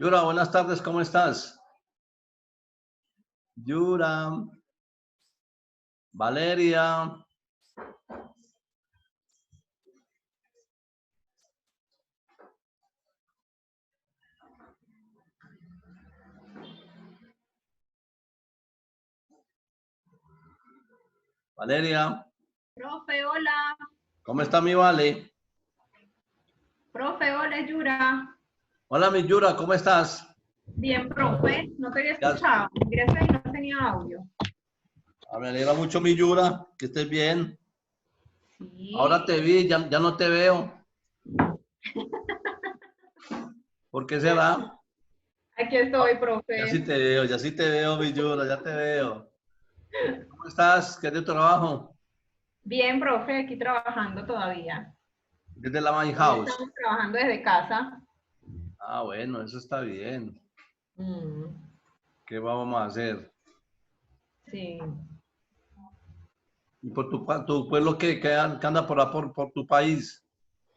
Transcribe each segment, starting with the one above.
Yura, buenas tardes, ¿cómo estás? Yura, Valeria. Valeria, Profe, hola. ¿cómo está mi Vale? Profe, hola, Yura. Hola, mi Yura, ¿cómo estás? Bien, profe, no te había Ya, escuchado. Gracias que no tenía audio. me alegra mucho, mi Yura, que estés bien. Ahora Sí. te vi, ya no te veo. ¿Por qué será? Aquí estoy, Ya profe. sí te veo, ya sí te veo, mi Yura, ya te veo. ¿Cómo estás? ¿Qué es de tu trabajo? Bien, profe, aquí trabajando todavía. Desde la My Hoy House. estamos trabajando desde casa. Ah, bueno, eso está bien. Mm, ¿Qué vamos a hacer? sí. ¿Y por tu pueblo que anda por tu país?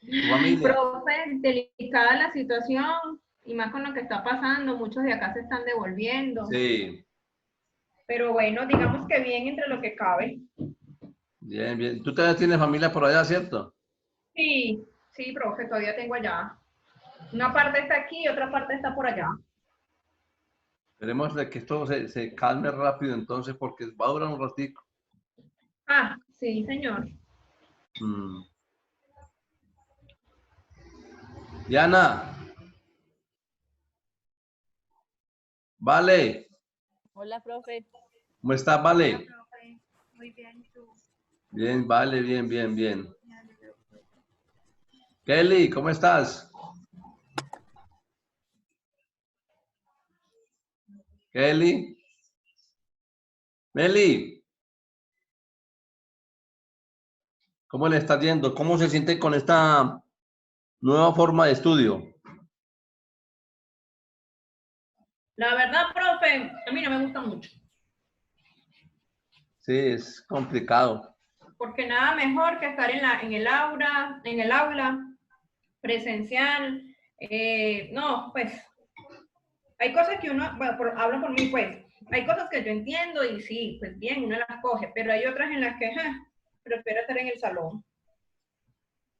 ¿Tu familia? Profe, delicada la situación y más con lo que está pasando. Muchos de acá se están devolviendo. Sí, Pero bueno, digamos que bien entre lo que cabe. bien, bien. Tú todavía tienes familia por allá, ¿cierto? Sí, sí, profe, todavía tengo allá. Una parte está aquí y otra parte está por allá. Esperemos de que esto se calme rápido entonces, porque va a durar un ratico. Ah, sí, señor. Mm. Diana, vale. Hola, profe. ¿Cómo estás, Hola, vale? profe. Muy bien, ¿y tú? Bien, vale, bien, bien, bien. Kelly, ¿cómo estás? Kelly, Meli, ¿cómo le está yendo? ¿Cómo se siente con esta nueva forma de estudio? La verdad, profe, a mí no me gusta mucho, Sí, es complicado. porque nada mejor que estar en el aula, presencial. No, pues, hay cosas que uno, bueno, hablo por mí, pues, hay cosas que yo entiendo y sí, pues bien, uno las coge, pero hay otras en las que, prefiero estar en el salón.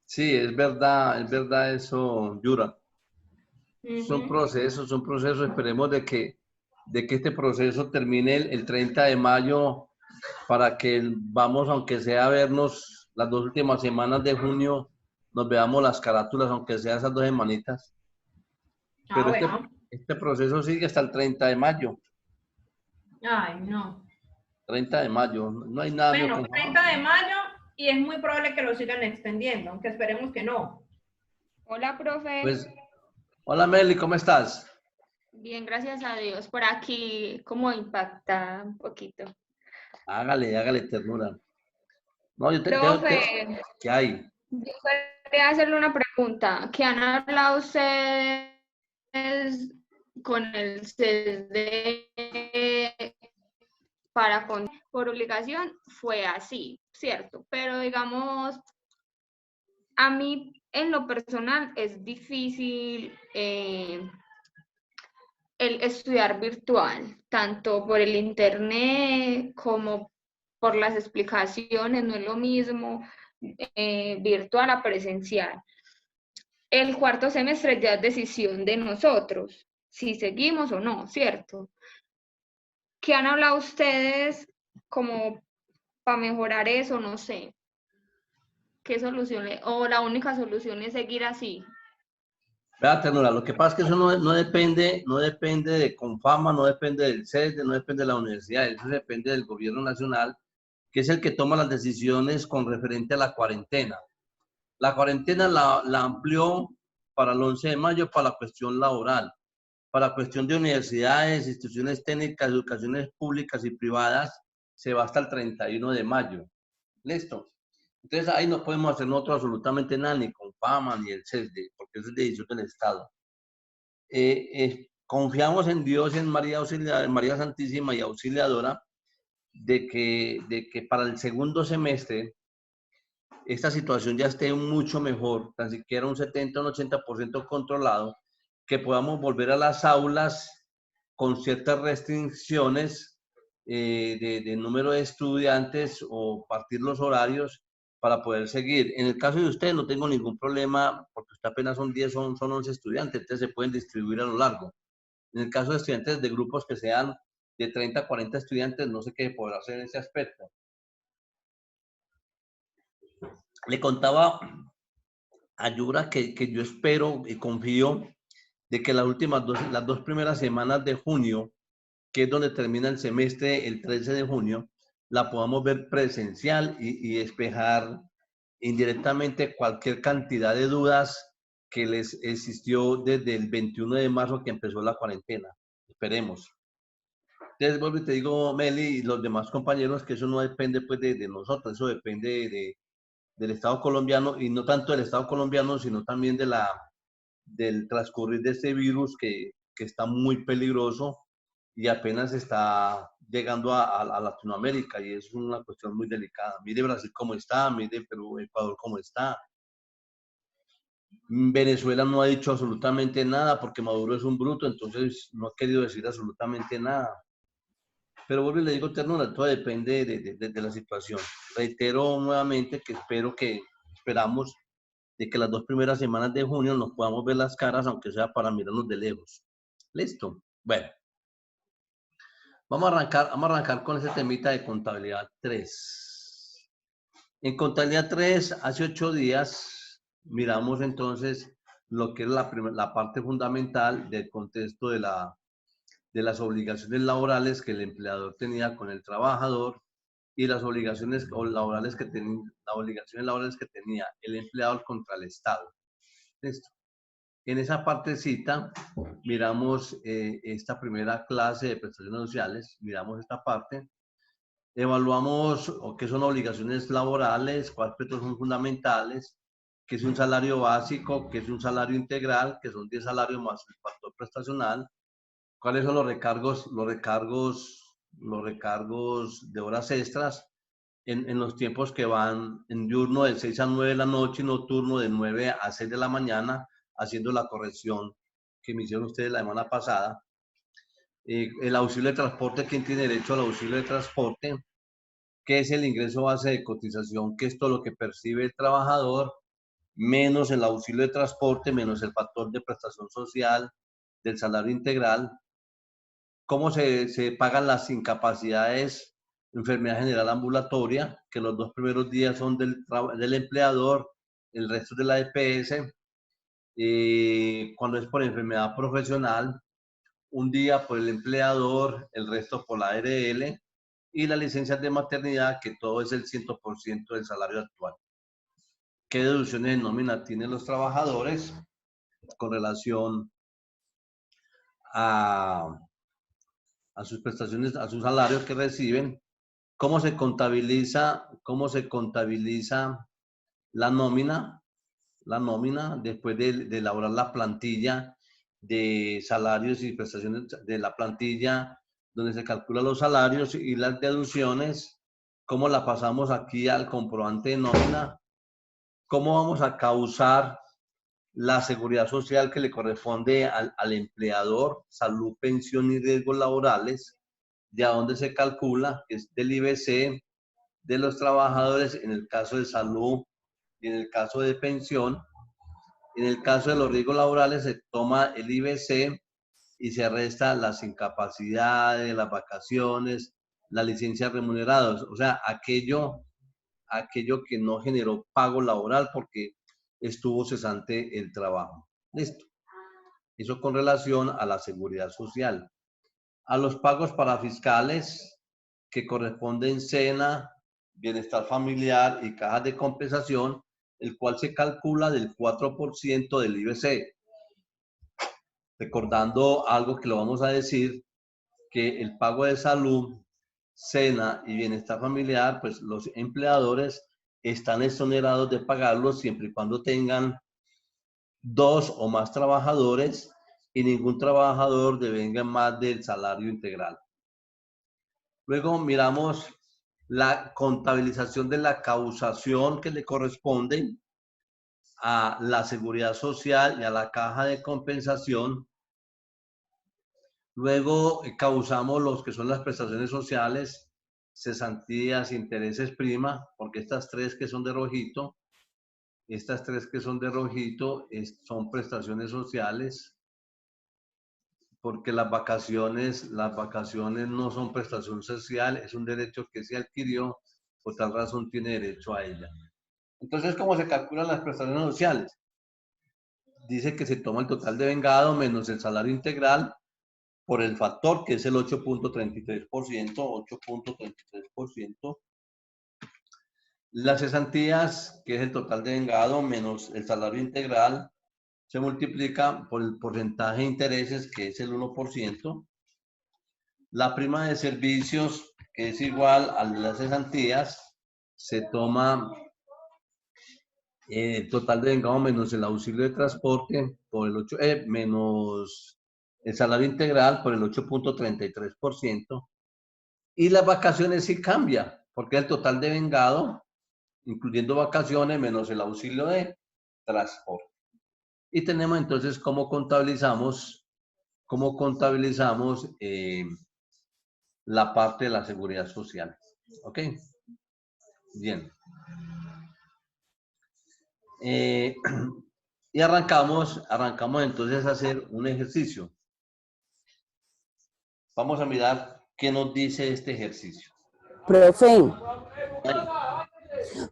Sí, es verdad eso, Yura. Son procesos, esperemos de que este proceso termine el 30 de mayo para que vamos, aunque sea a vernos las dos últimas semanas de junio, nos veamos las carátulas, aunque sea esas dos semanitas. Ah, Pero bueno. este proceso sigue hasta el 30 de mayo. Ay, no. 30 de mayo, no hay nada mío Bueno, con... 30 de mayo y es muy probable que lo sigan extendiendo, aunque esperemos que no. Hola, profe. Pues, hola Meli, ¿cómo estás? Bien, gracias a Dios. Por aquí, como impactada un poquito. Hágale, hágale ternura. No, Profe, ¿qué hay? yo quería hacerle una pregunta. ¿Qué han hablado ustedes con el CESDE por obligación? Fue así, ¿cierto? Pero digamos, a mí en lo personal es difícil el estudiar virtual, tanto por el internet como por las explicaciones, no es lo mismo virtual a presencial. El cuarto semestre ya es decisión de nosotros, si seguimos o no, ¿cierto? ¿Qué han hablado ustedes como para mejorar eso? No sé. ¿Qué soluciones? O la única solución es seguir así. Vea, ternura, lo que pasa es que eso no depende de Confama, no depende del CESDE, no depende de la universidad, eso depende del gobierno nacional, que es el que toma las decisiones con referente a la cuarentena. La cuarentena la amplió para el 11 de mayo para la cuestión laboral, para la cuestión de universidades, instituciones técnicas, educaciones públicas y privadas, se va hasta el 31 de mayo. ¿Listo? Entonces ahí no podemos hacer nosotros absolutamente nada, ni Confama, ni el CESDE, porque eso es decisión del Estado. Confiamos en Dios, en María, en María Santísima y Auxiliadora, de que para el segundo semestre esta situación ya esté mucho mejor, tan siquiera un 70 o un 80% controlado, que podamos volver a las aulas con ciertas restricciones de número de estudiantes o partir los horarios para poder seguir. En el caso de usted no tengo ningún problema porque usted apenas son 10, son 11 estudiantes, entonces se pueden distribuir a lo largo. En el caso de estudiantes de grupos que sean de 30 a 40 estudiantes, no sé qué podrá hacer en ese aspecto. Le contaba a Yura que yo espero y confío de que las dos primeras semanas de junio, que es donde termina el semestre, el 13 de junio, la podamos ver presencial y despejar indirectamente cualquier cantidad de dudas que les existió desde el 21 de marzo que empezó la cuarentena. Esperemos. Entonces, vuelvo y te digo, Meli y los demás compañeros, que eso no depende pues de nosotros, eso depende del Estado colombiano y no tanto del Estado colombiano, sino también del transcurrir de este virus que está muy peligroso y apenas está llegando a Latinoamérica y es una cuestión muy delicada. Mire Brasil cómo está, mire Perú, Ecuador cómo está. Venezuela no ha dicho absolutamente nada porque Maduro es un bruto, entonces no ha querido decir absolutamente nada. Pero vuelvo y le digo, ternura, todo depende de la situación. Reitero nuevamente que esperamos de que las dos primeras semanas de junio nos podamos ver las caras, aunque sea para mirarnos de lejos. ¿Listo? Bueno, vamos a arrancar con ese temita de contabilidad 3. En contabilidad 3, hace 8 días, miramos entonces lo que es la parte fundamental del contexto de las obligaciones laborales que el empleador tenía con el trabajador y las obligaciones laborales que tenía el empleador contra el Estado. ¿Listo? En esa partecita miramos esta primera clase de prestaciones sociales, miramos esta parte, evaluamos qué son obligaciones laborales, cuáles aspectos son fundamentales, qué es un salario básico, qué es un salario integral, que son 10 salarios más el factor prestacional, cuáles son los recargos de horas extras en los tiempos que van en diurno de 6 a 9 de la noche y nocturno de 9 a 6 de la mañana, haciendo la corrección que me hicieron ustedes la semana pasada. El auxilio de transporte, ¿quién tiene derecho al auxilio de transporte? ¿Qué es el ingreso base de cotización? ¿Qué es todo lo que percibe el trabajador? Menos el auxilio de transporte, menos el factor de prestación social del salario integral. ¿Cómo se pagan las incapacidades, enfermedad general ambulatoria, que los 2 primeros días son del empleador, el resto de la EPS? Cuando es por enfermedad profesional, un día por el empleador, el resto por la ARL, y las licencias de maternidad, que todo es el 100% del salario actual. ¿Qué deducciones de nómina tienen los trabajadores con relación a sus prestaciones, a sus salarios que reciben? ¿Cómo se contabiliza la nómina después de elaborar la plantilla de salarios y prestaciones de la plantilla donde se calculan los salarios y las deducciones? ¿Cómo la pasamos aquí al comprobante de nómina? ¿Cómo vamos a causar la seguridad social que le corresponde al empleador, salud, pensión y riesgos laborales? ¿De a dónde se calcula? Que es del IBC de los trabajadores en el caso de salud y en el caso de pensión. En el caso de los riesgos laborales se toma el IBC y se resta las incapacidades, las vacaciones, las licencias remuneradas, o sea, aquello que no generó pago laboral porque estuvo cesante el trabajo. Listo. Eso con relación a la seguridad social. A los pagos para fiscales que corresponden SENA, bienestar familiar y cajas de compensación, el cual se calcula del 4% del IBC. Recordando algo que lo vamos a decir, que el pago de salud, SENA y bienestar familiar, pues los empleadores están exonerados de pagarlos siempre y cuando tengan 2 o más trabajadores y ningún trabajador devenga más del salario integral. Luego miramos la contabilización de la causación que le corresponde a la seguridad social y a la caja de compensación. Luego causamos los que son las prestaciones sociales, cesantías, intereses prima, porque estas tres que son de rojito, son prestaciones sociales, porque las vacaciones no son prestación social, es un derecho que se adquirió, por tal razón tiene derecho a ella. Entonces, ¿cómo se calculan las prestaciones sociales? Dice que se toma el total de vengado menos el salario integral por el factor que es el 8.33%. Las cesantías, que es el total de vengado menos el salario integral, se multiplica por el porcentaje de intereses, que es el 1%. La prima de servicios, que es igual a las cesantías, se toma el total de vengado menos el auxilio de transporte por el 8, menos el salario integral por el 8.33%. Y las vacaciones sí cambia, porque el total de vengado, incluyendo vacaciones, menos el auxilio de transporte. Y tenemos entonces cómo contabilizamos la parte de la seguridad social. ¿Ok? Bien. Y arrancamos entonces a hacer un ejercicio. Vamos a mirar qué nos dice este ejercicio. Profe,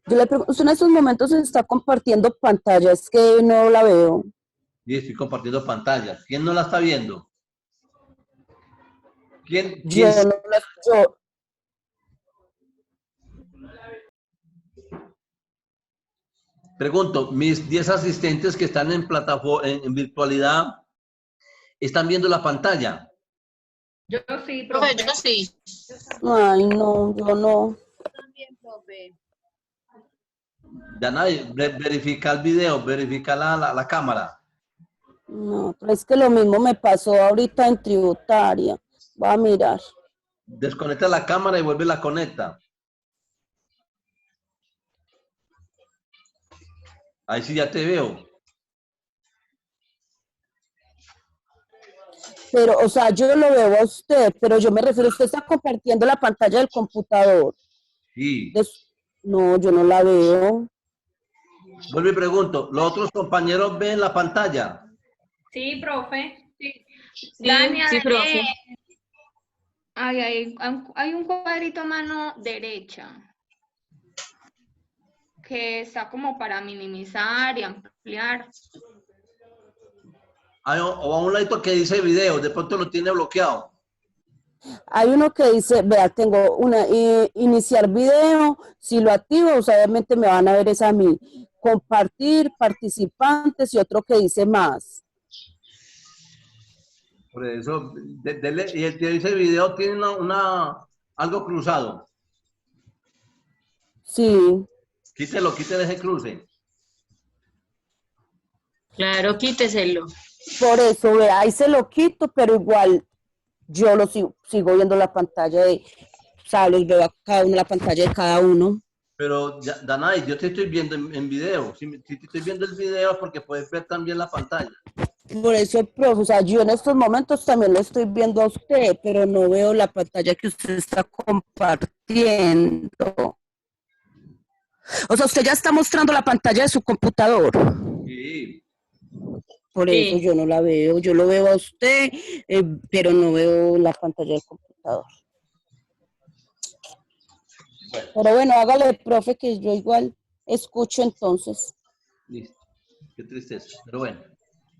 yo le pregunto, usted en estos momentos está compartiendo pantalla, es que no la veo. Y estoy compartiendo pantalla. ¿Quién no la está viendo? ¿Quién? Yo no la yo, Pregunto, mis 10 asistentes que están en plataforma, en virtualidad, ¿están viendo la pantalla? Yo sí, Profe, profe. yo sí. ay no, yo no. También, profe. Ya nadie, verifica el video, verifica la cámara. No, pero es que lo mismo me pasó ahorita en tributaria. Voy a mirar. Desconecta la cámara y vuelve la conecta. Ahí sí ya te veo. Pero, o sea, yo lo veo a usted, pero yo me refiero, usted está compartiendo la pantalla del computador. Sí. No, yo no la veo. Vuelvo y pregunto, ¿los otros compañeros ven la pantalla? Sí, profe. Sí, Dania, sí, profe. hay un cuadrito a mano derecha que está como para minimizar y ampliar. O a un ladito que dice video, de pronto lo tiene bloqueado. Hay uno que dice, vea, tengo una, iniciar video, si lo activo, obviamente me van a ver esa a mí. Compartir, participantes y otro que dice más. Por eso, y el que dice video tiene algo cruzado. Sí, Quítelo, quítele ese cruce. Claro, quíteselo. por eso, vea, ahí se lo quito, pero igual yo lo sigo viendo la pantalla de, o sea, los veo a cada uno, la pantalla de cada uno. Pero, Danay, yo te estoy viendo en video. Si te estoy viendo el video, porque puedes ver también la pantalla. Por eso, profe, o sea, yo en estos momentos también lo estoy viendo a usted, pero no veo la pantalla que usted está compartiendo. O sea, usted ya está mostrando la pantalla de su computador. Sí. Por Sí. eso yo no la veo. Yo lo veo a usted, pero no veo la pantalla del computador. Bueno, Pero bueno, hágale, profe, que yo igual escucho entonces. listo. Qué tristeza. Pero bueno.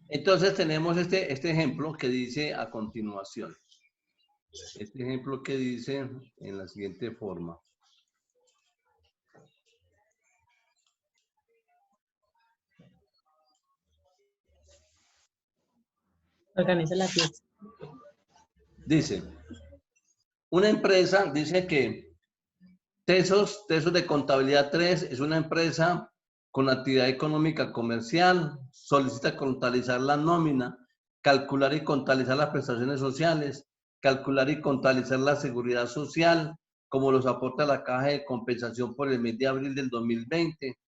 Entonces tenemos este ejemplo que dice a continuación. Este ejemplo que dice en la siguiente forma. Organiza la fiesta. Dice, una empresa dice que Tesos de Contabilidad 3 es una empresa con actividad económica comercial, solicita contabilizar la nómina, calcular y contabilizar las prestaciones sociales, calcular y contabilizar la seguridad social, como los aporta la caja de compensación por el mes de abril del 2020,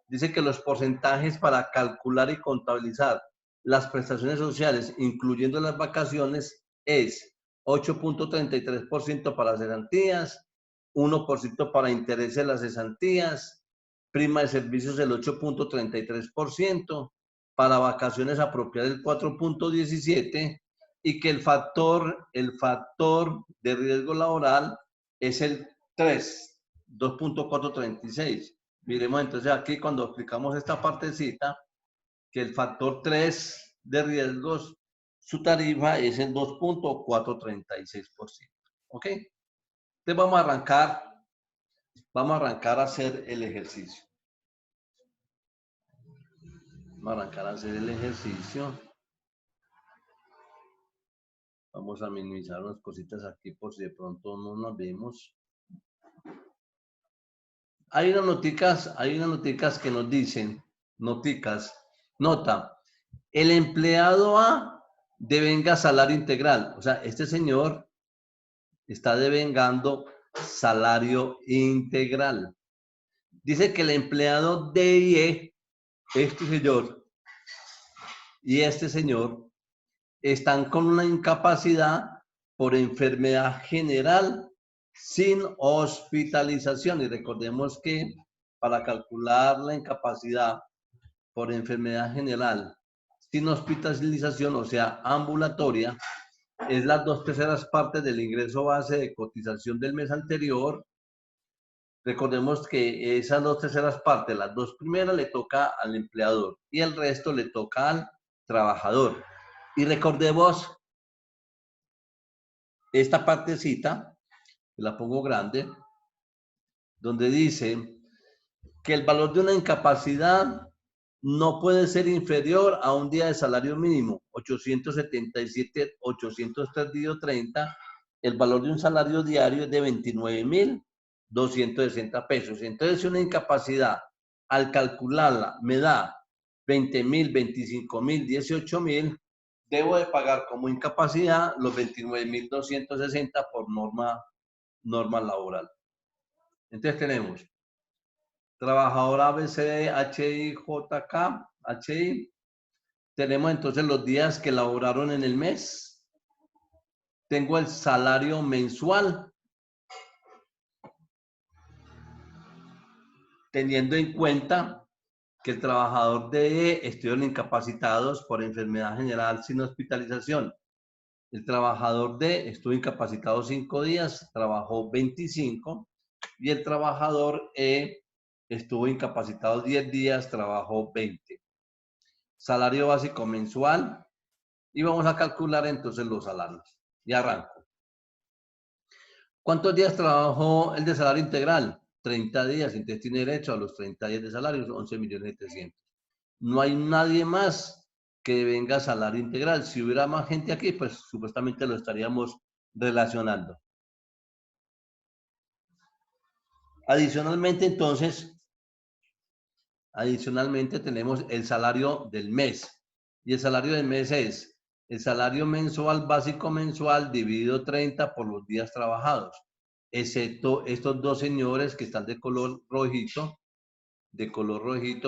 dice que los porcentajes para calcular y contabilizar las prestaciones sociales, incluyendo las vacaciones, es 8.33% para cesantías, 1% para intereses de las cesantías, prima de servicios el 8.33%, para vacaciones apropiadas el 4.17%, y que el factor de riesgo laboral es el 2.436. Miremos entonces aquí cuando explicamos esta partecita, que el factor 3 de riesgos, su tarifa es el 2.436%. ¿Ok? Entonces vamos a arrancar a hacer el ejercicio. Vamos a minimizar unas cositas aquí por si de pronto no nos vemos. Hay unas noticas que nos dicen, nota, el empleado A devenga salario integral. O sea, este señor está devengando salario integral. Dice que el empleado D y E, este señor y este señor, están con una incapacidad por enfermedad general sin hospitalización. Y recordemos que para calcular la incapacidad por enfermedad general sin hospitalización, o sea, ambulatoria, es las 2/3 partes del ingreso base de cotización del mes anterior. Recordemos que esas 2/3 partes, las 2 primeras le toca al empleador y el resto le toca al trabajador. Y recordemos esta partecita, que la pongo grande, donde dice que el valor de una incapacidad no puede ser inferior a un día de salario mínimo, 877,803,30. El valor de un salario diario es de 29,260 pesos. Entonces, si una incapacidad, al calcularla, me da 20,000, 25,000, 18,000, debo de pagar como incapacidad los 29,260 por norma laboral. Entonces tenemos trabajador ABCD, HI, JK, HI. Tenemos entonces los días que laboraron en el mes. Tengo el salario mensual. Teniendo en cuenta que el trabajador de estuvieron incapacitados por enfermedad general sin hospitalización. El trabajador D estuvo incapacitado 5 días, trabajó 25. Y el trabajador E estuvo incapacitado 10 días, trabajó 20. Salario básico mensual. Y vamos a calcular entonces los salarios. Y arranco. ¿Cuántos días trabajó el de salario integral? 30 días. Entonces tiene derecho a los 30 días de salario, 11,700,000. No hay nadie más que venga salario integral. Si hubiera más gente aquí, pues supuestamente lo estaríamos relacionando. Adicionalmente, entonces, tenemos el salario del mes. Y el salario del mes es el salario mensual básico mensual dividido 30 por los días trabajados, excepto estos dos señores que están de color rojito.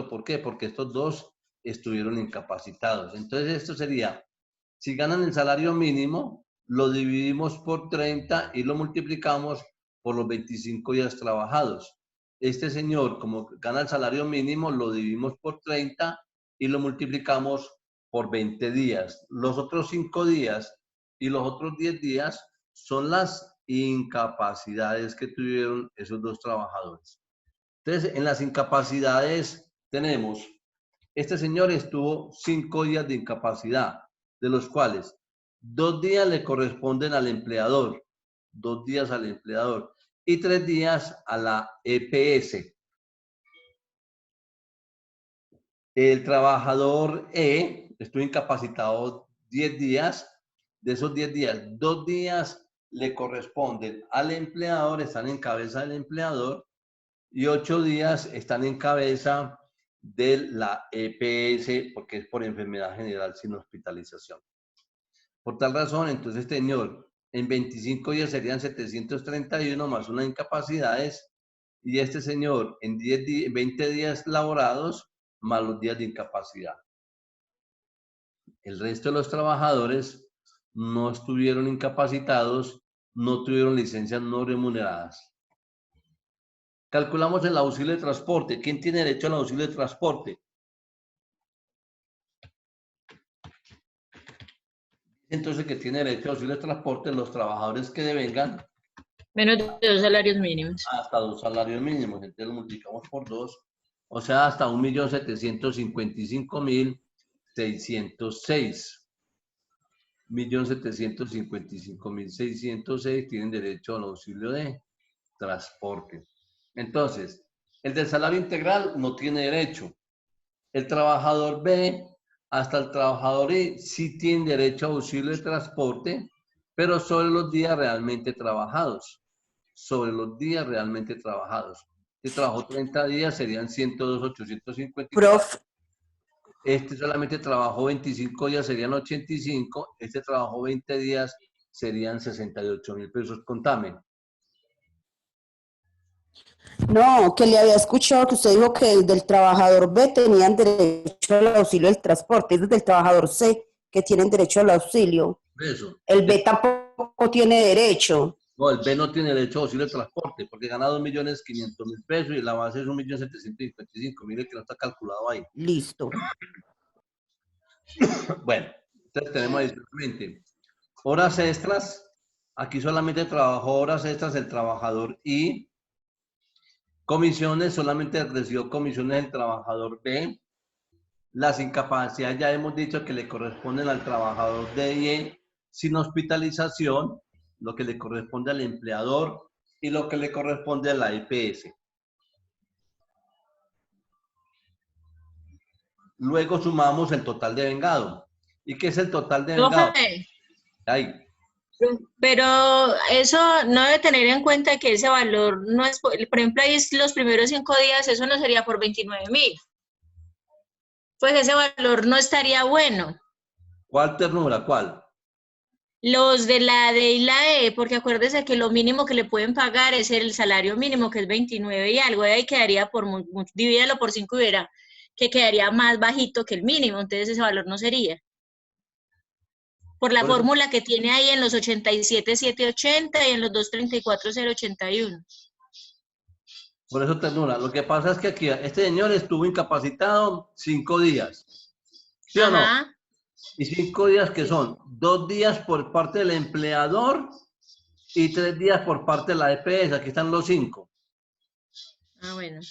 ¿Por qué? Porque estos dos estuvieron incapacitados. Entonces, esto sería, si ganan el salario mínimo, lo dividimos por 30 y lo multiplicamos por los 25 días trabajados. Este señor, como gana el salario mínimo, lo dividimos por 30 y lo multiplicamos por 20 días. Los otros 5 días y los otros 10 días son las incapacidades que tuvieron esos dos trabajadores. Entonces, en las incapacidades tenemos, este señor estuvo 5 días de incapacidad, de los cuales 2 días le corresponden al empleador, 2 días al empleador y 3 días a la EPS. El trabajador E estuvo incapacitado 10 días. De esos 10 días, 2 días le corresponden al empleador, están en cabeza del empleador, y 8 días están en cabeza de la EPS, porque es por enfermedad general sin hospitalización. Por tal razón, entonces, señor, en 25 días serían 731 más unas incapacidades, y este señor en 20 días laborados más los días de incapacidad. El resto de los trabajadores no estuvieron incapacitados, no tuvieron licencias no remuneradas. Calculamos el auxilio de transporte. ¿Quién tiene derecho al auxilio de transporte? Entonces, que tiene derecho al auxilio de transporte los trabajadores que devengan Menos de 2 salarios mínimos. hasta 2 salarios mínimos. Entonces lo multiplicamos por 2, o sea, hasta 1.755.606. 1.755.606 tienen derecho al auxilio de transporte. Entonces, el del salario integral no tiene derecho. El trabajador B hasta el trabajador E sí tiene derecho a auxilio de transporte, pero sobre los días realmente trabajados. Sobre los días realmente trabajados. Si trabajó 30 días serían 102.854. Prof, Este solamente trabajó 25 días, serían 85. Este trabajó 20 días, serían 68.000 pesos. Contame. no, que le había escuchado que usted dijo que del trabajador B tenían derecho al auxilio del transporte, es del trabajador C que tienen derecho al auxilio. Eso. El B tampoco tiene derecho. No, el B no tiene derecho a auxilio de transporte porque gana 2.500.000 pesos y la base es 1.755.000. Mire que no está calculado ahí. Listo. Bueno, entonces tenemos adicionalmente horas extras. Aquí solamente trabajó horas extras el trabajador y comisiones, solamente recibió comisiones el trabajador B. Las incapacidades ya hemos dicho que le corresponden al trabajador D y E sin hospitalización, lo que le corresponde al empleador y lo que le corresponde a la EPS. Luego sumamos el total de vengado. ¿Y qué es el total de vengado? Profe, Ahí. pero eso no debe tener en cuenta que ese valor no es, por ejemplo, ahí los primeros 5 días, eso no sería por 29.000. Pues ese valor no estaría bueno. ¿Cuál ternura? ¿Cuál? Los de la D y la E, porque acuérdese que lo mínimo que le pueden pagar es el salario mínimo, que es 29 y algo, de ahí quedaría por, divídalo por 5 y verá que quedaría más bajito que el mínimo, entonces ese valor no sería. Por la fórmula que tiene ahí en los 87.780 y en los 234.081. Por eso ternura. Lo que pasa es que aquí este señor estuvo incapacitado 5 días. ¿Sí o no? Ajá. Y 5 días que son 2 días por parte del empleador y 3 días por parte de la EPS. Aquí están los 5. Ah, bueno.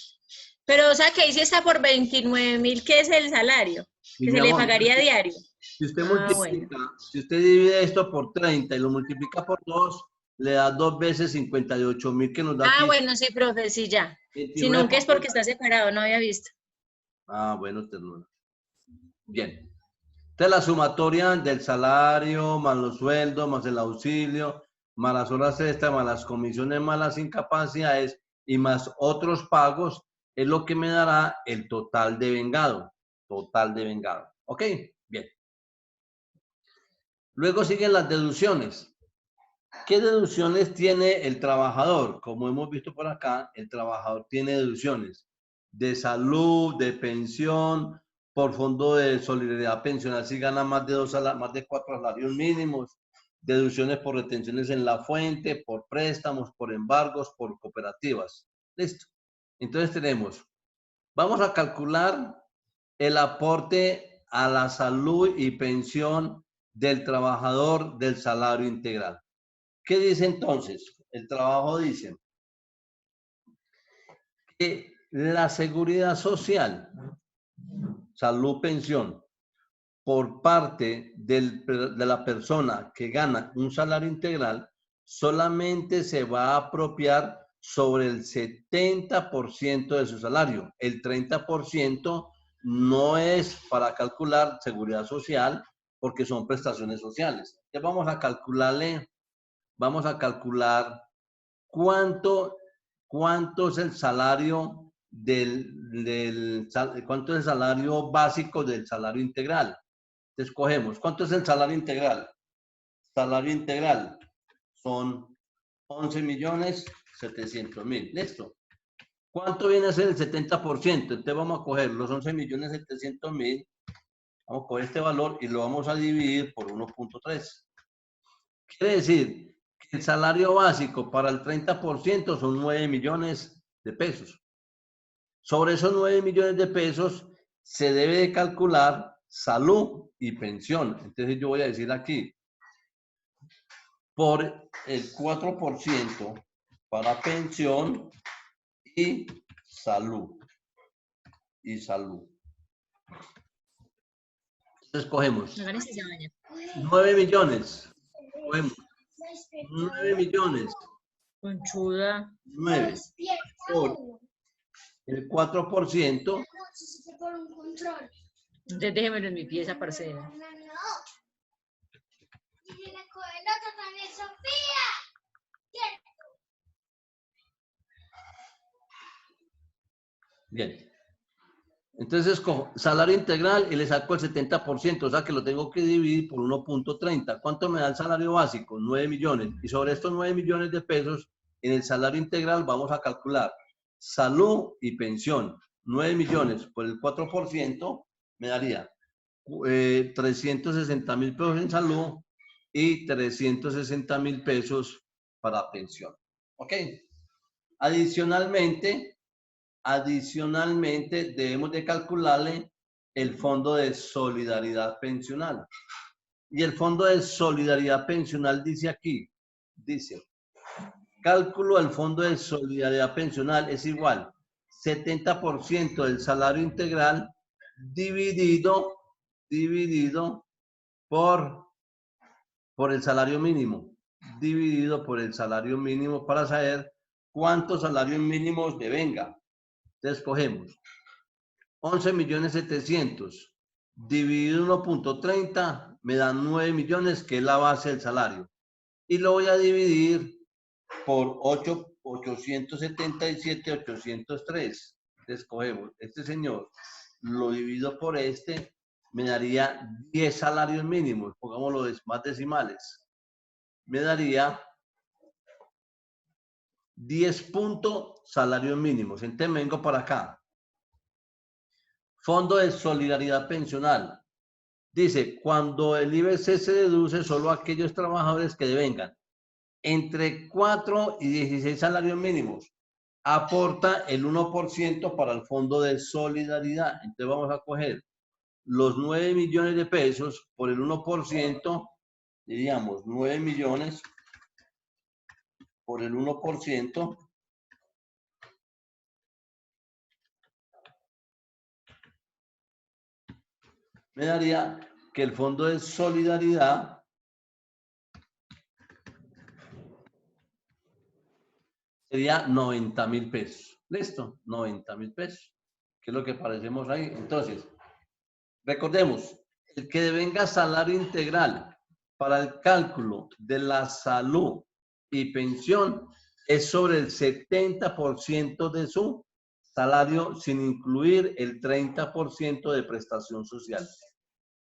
Pero, o sea, que ahí sí está por 29.000, que es el salario, que se le pagaría diario. Si usted multiplica, si usted divide esto por 30 y lo multiplica por 2, le da 2 veces 58.000 que nos da. Ah, bueno, sí, profe, sí, ya. Si nunca es porque está separado, no había visto. Ah, bueno, ternura. Bien. Entonces la sumatoria del salario, más los sueldos, más el auxilio, más las horas extras, más las comisiones, más las incapacidades y más otros pagos, es lo que me dará el total de vengado. Total de vengado. ¿Ok? Bien. Luego siguen las deducciones. ¿Qué deducciones tiene el trabajador? Como hemos visto por acá, el trabajador tiene deducciones de salud, de pensión, por fondo de solidaridad pensional si gana más de 4 salarios mínimos, deducciones por retenciones en la fuente, por préstamos, por embargos, por cooperativas. Listo. Entonces tenemos, vamos a calcular el aporte a la salud y pensión del trabajador del salario integral. ¿Qué dice entonces? El trabajo dice que la seguridad social, salud, pensión, por parte de la persona que gana un salario integral, solamente se va a apropiar sobre el 70% de su salario. El 30% no es para calcular seguridad social porque son prestaciones sociales. Ya vamos a calcular cuánto es el salario cuánto es el salario básico del salario integral. Escogemos, ¿cuánto es el salario integral? Salario integral son 11.700.000. Listo. ¿Cuánto viene a ser el 70%? Entonces vamos a coger los 11.700.000, vamos a coger este valor y lo vamos a dividir por 1.3. Quiere decir que el salario básico para el 30% son 9 millones de pesos. Sobre esos 9 millones de pesos se debe de calcular salud y pensión. Entonces yo voy a decir aquí, por el 4% para pensión y salud. Entonces cogemos 9 millones. Cogemos 9 millones. Conchuda. 9 por el 4%. Entonces déjemelo en mi pieza, parcera. Bien. Entonces cojo salario integral y le saco el 70%, o sea que lo tengo que dividir por 1.30. ¿Cuánto me da el salario básico? 9 millones. Y sobre estos 9 millones de pesos, en el salario integral vamos a calcular salud y pensión. 9 millones por el 4% me daría 360.000 pesos en salud y 360.000 pesos para pensión. ¿Ok? Adicionalmente, debemos de calcularle el fondo de solidaridad pensional. Y el fondo de solidaridad pensional dice aquí, dice, cálculo del fondo de solidaridad pensional es igual 70% del salario integral dividido por el salario mínimo. Dividido por el salario mínimo para saber cuántos salarios mínimos devenga. Entonces cogemos 11.700.000 dividido 1.30 me dan 9 millones, que es la base del salario. Y lo voy a dividir por 877.803. Entonces cogemos este señor, lo divido por este, me daría 10 salarios mínimos, pongámoslo más decimales. Me daría 10 puntos salarios mínimos. Entonces vengo para acá. Fondo de solidaridad pensional. Dice, cuando el IBC se deduce solo a aquellos trabajadores que devengan entre 4 y 16 salarios mínimos, aporta el 1% para el fondo de solidaridad. Entonces vamos a coger los 9 millones de pesos por el 1%, diríamos 9 millones por el 1%, me daría que el fondo de solidaridad sería 90.000 pesos. ¿Listo? 90.000 pesos, que es lo que aparecemos ahí. Entonces, recordemos, el que devenga salario integral para el cálculo de la salud y pensión es sobre el 70% de su salario, sin incluir el 30% de prestación social.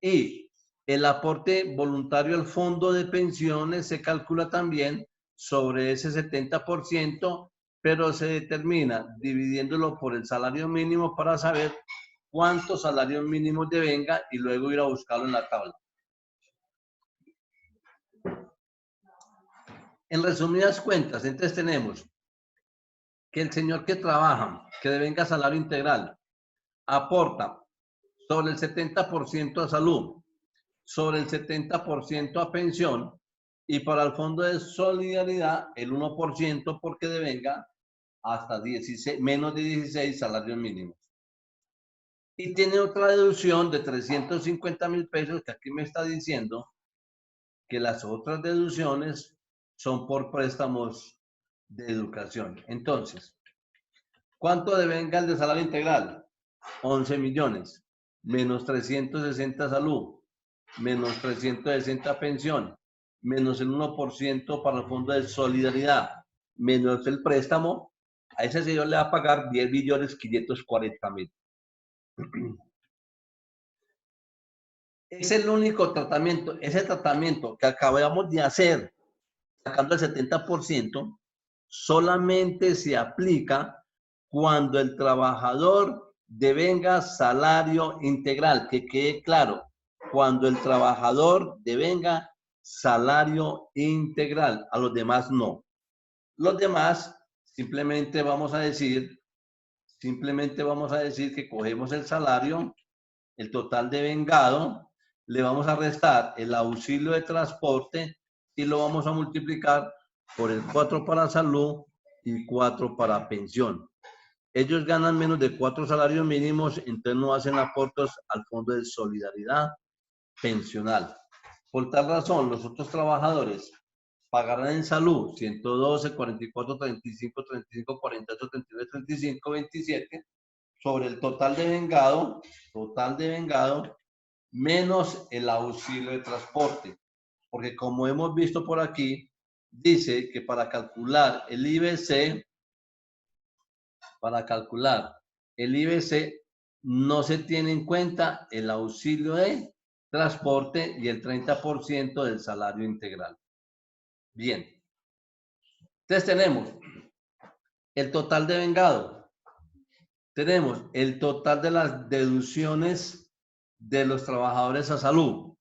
Y el aporte voluntario al fondo de pensiones se calcula también sobre ese 70%, pero se determina dividiéndolo por el salario mínimo para saber cuántos salarios mínimos devenga y luego ir a buscarlo en la tabla. En resumidas cuentas, entonces tenemos que el señor que trabaja, que devenga salario integral, aporta sobre el 70% a salud, sobre el 70% a pensión y para el fondo de solidaridad el 1% porque devenga hasta menos de 16 salarios mínimos. Y tiene otra deducción de 350.000 pesos que aquí me está diciendo que las otras deducciones son por préstamos de educación. Entonces, ¿cuánto devenga el de salario integral? 11 millones, menos 360 salud, menos 360 pensión, menos el 1% para el fondo de solidaridad, menos el préstamo, a ese señor le va a pagar 10.540.000. Es el único tratamiento, ese tratamiento que acabamos de hacer, sacando el 70%, solamente se aplica cuando el trabajador devenga salario integral, que quede claro, cuando el trabajador devenga salario integral, a los demás no. Los demás simplemente vamos a decir que cogemos el salario, el total devengado, le vamos a restar el auxilio de transporte y lo vamos a multiplicar por el 4 para salud y 4 para pensión. Ellos ganan menos de 4 salarios mínimos, entonces no hacen aportes al Fondo de Solidaridad Pensional. Por tal razón, los otros trabajadores pagarán en salud 112, 44, 35, 35, 48, 39, 35, 27 sobre el total devengado, menos el auxilio de transporte. Porque como hemos visto por aquí, dice que para calcular el IBC, no se tiene en cuenta el auxilio de transporte y el 30% del salario integral. Bien. Entonces tenemos el total devengado. Tenemos el total de las deducciones de los trabajadores a salud.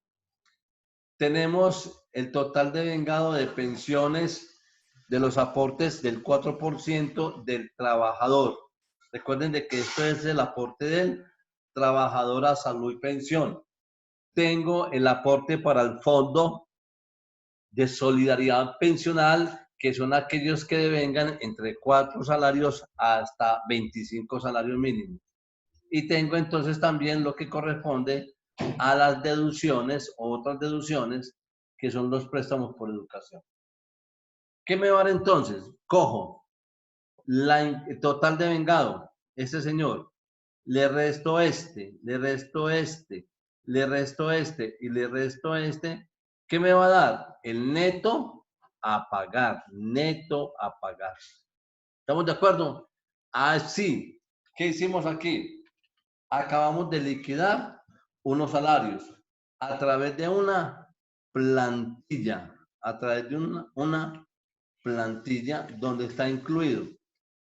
Tenemos el total devengado de pensiones de los aportes del 4% del trabajador. Recuerden de que esto es el aporte del trabajador a salud y pensión. Tengo el aporte para el Fondo de Solidaridad Pensional, que son aquellos que devengan entre 4 salarios hasta 25 salarios mínimos. Y tengo entonces también lo que corresponde a las deducciones, otras deducciones, que son los préstamos por educación. ¿Qué me va a dar entonces? Cojo el total devengado, este señor, le resto este, le resto este, le resto este y le resto este. ¿Qué me va a dar? El neto a pagar, neto a pagar. ¿Estamos de acuerdo? Así, ¿qué hicimos aquí? Acabamos de liquidar unos salarios a través de una plantilla, una plantilla donde está incluido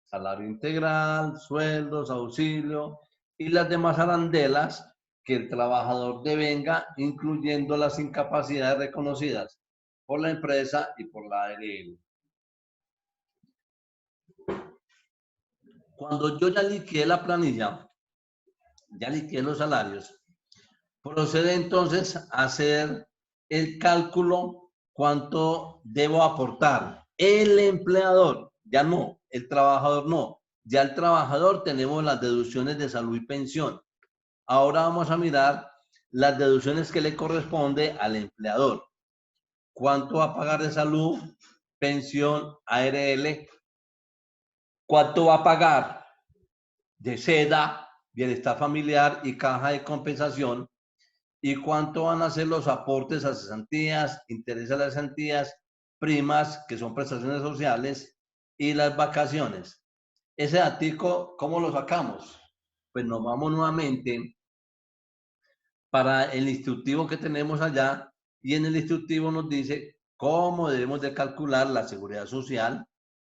salario integral, sueldos, auxilio y las demás arandelas que el trabajador devenga, incluyendo las incapacidades reconocidas por la empresa y por la ARL. Cuando yo ya liquidé la planilla, ya liquidé los salarios, procede entonces a hacer el cálculo cuánto debo aportar. El empleador, ya no, el trabajador no. Ya el trabajador tenemos las deducciones de salud y pensión. Ahora vamos a mirar las deducciones que le corresponde al empleador. ¿Cuánto va a pagar de salud, pensión, ARL? ¿Cuánto va a pagar de SEDA, bienestar familiar y caja de compensación? ¿Y cuánto van a ser los aportes a cesantías, intereses a las cesantías, primas, que son prestaciones sociales, y las vacaciones? Ese datico, ¿cómo lo sacamos? Pues nos vamos nuevamente para el instructivo que tenemos allá, y en el instructivo nos dice cómo debemos de calcular la seguridad social,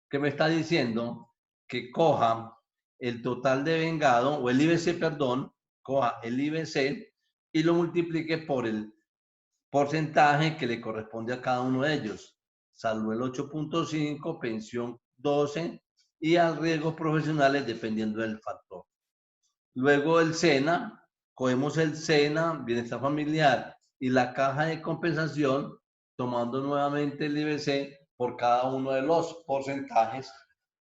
que me está diciendo que coja el total devengado, o el IBC, perdón, coja el IBC y lo multiplique por el porcentaje que le corresponde a cada uno de ellos. Salud el 8.5, pensión 12 y al riesgos profesionales dependiendo del factor. Luego el SENA, cogemos el SENA, bienestar familiar y la caja de compensación, tomando nuevamente el IBC por cada uno de los porcentajes.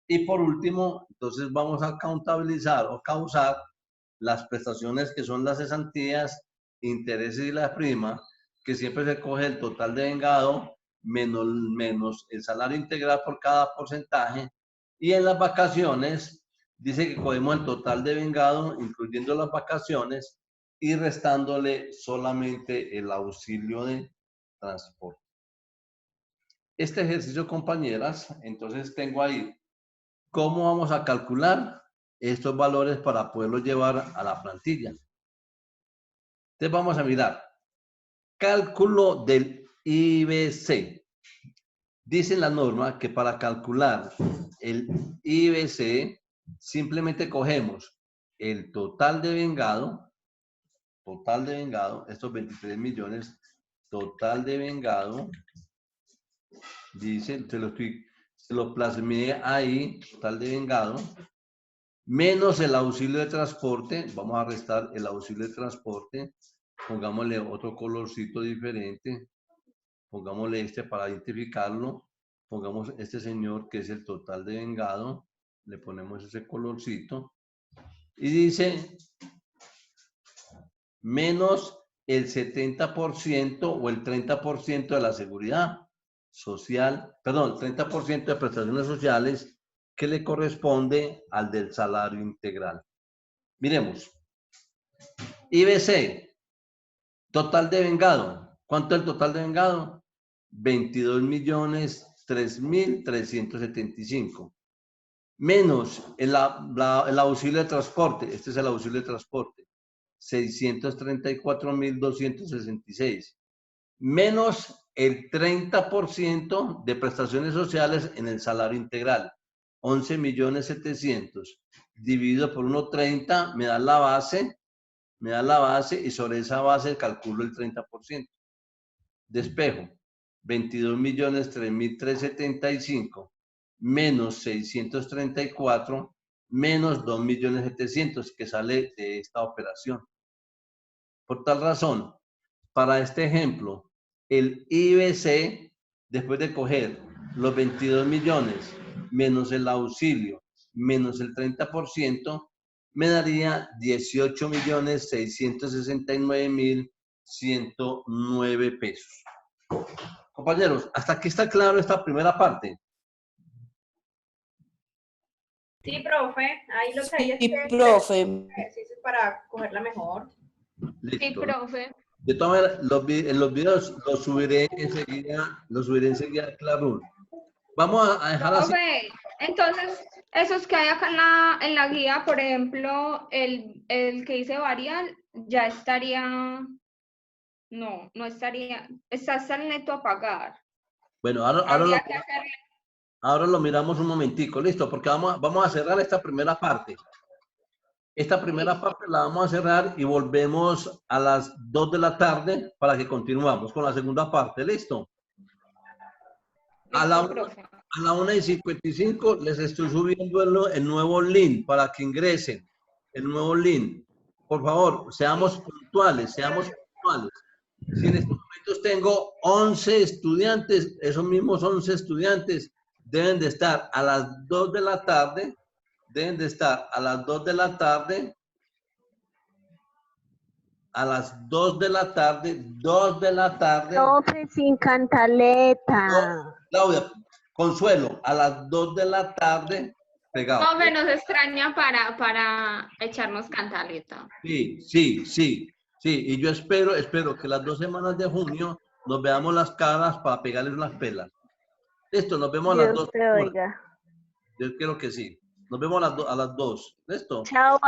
Y por último, entonces vamos a contabilizar o causar las prestaciones que son las cesantías, intereses y las primas, que siempre se coge el total devengado menos el salario integral por cada porcentaje. Y en las vacaciones dice que cogemos el total devengado, incluyendo las vacaciones, y restándole solamente el auxilio de transporte. Este ejercicio, compañeras, entonces tengo ahí cómo vamos a calcular estos valores para poderlos llevar a la plantilla. Entonces vamos a mirar. Cálculo del IBC. Dice la norma que para calcular el IBC simplemente cogemos el total de vengado, estos 23 millones, total de vengado, dice, se lo plasmé ahí, total de vengado, menos el auxilio de transporte, vamos a restar el auxilio de transporte, pongámosle otro colorcito diferente, pongámosle este para identificarlo, pongamos este señor que es el total de vengado, le ponemos ese colorcito, y dice, menos el 70% o el 30% de la seguridad social, perdón, 30% de prestaciones sociales que le corresponde al del salario integral. Miremos. IBC, total de vengado. ¿Cuánto es el total de vengado? 22.003.375. Menos el auxilio de transporte. Este es el auxilio de transporte. 634.266. Menos el 30% de prestaciones sociales en el salario integral. 11.700.000. Dividido por 1.30 me da la base y sobre esa base calculo el 30%. Despejo. 22.003.375 menos 634 menos 2.700.000 que sale de esta operación. Por tal razón, para este ejemplo, el IBC, después de coger los 22 millones menos el auxilio menos el 30%, me daría 18.669.109 pesos. Compañeros, hasta aquí está claro esta primera parte. Sí, profe, ahí lo que hay es Sí, que profe. ejercicios para cogerla mejor. Listo. Sí, profe. De todas maneras, en los videos los subiré enseguida a Classroom. Vamos a dejar así. Profe, entonces, esos que hay acá en la guía, por ejemplo, el que dice varial, ya estaría, no estaría, está hasta el neto a pagar. Bueno, Habría que hacerle. ahora lo miramos un momentico, listo, porque vamos a cerrar esta primera parte. Esta primera parte la vamos a cerrar y volvemos a las 2 de la tarde para que continuemos con la segunda parte, ¿listo? A la 1:55 les estoy subiendo el nuevo link para que ingresen. El nuevo link. Por favor, seamos puntuales, seamos puntuales. Si en estos momentos tengo 11 estudiantes, esos mismos 11 estudiantes deben de estar a las 2 de la tarde, deben de estar a las 2 de la tarde, a las 2 de la tarde, 2 de la tarde. Profe, sin cantaleta. No, Claudia, Consuelo, a las 2 de la tarde, pegado. Profe, nos extraña para echarnos cantaleta. Sí, sí, sí, sí. Y yo espero que las 2 semanas de junio nos veamos las caras para pegarles unas pelas. Listo, nos vemos a las 2. Dios te oiga. Yo quiero que sí. Nos vemos a las 2. ¿Listo? Chao.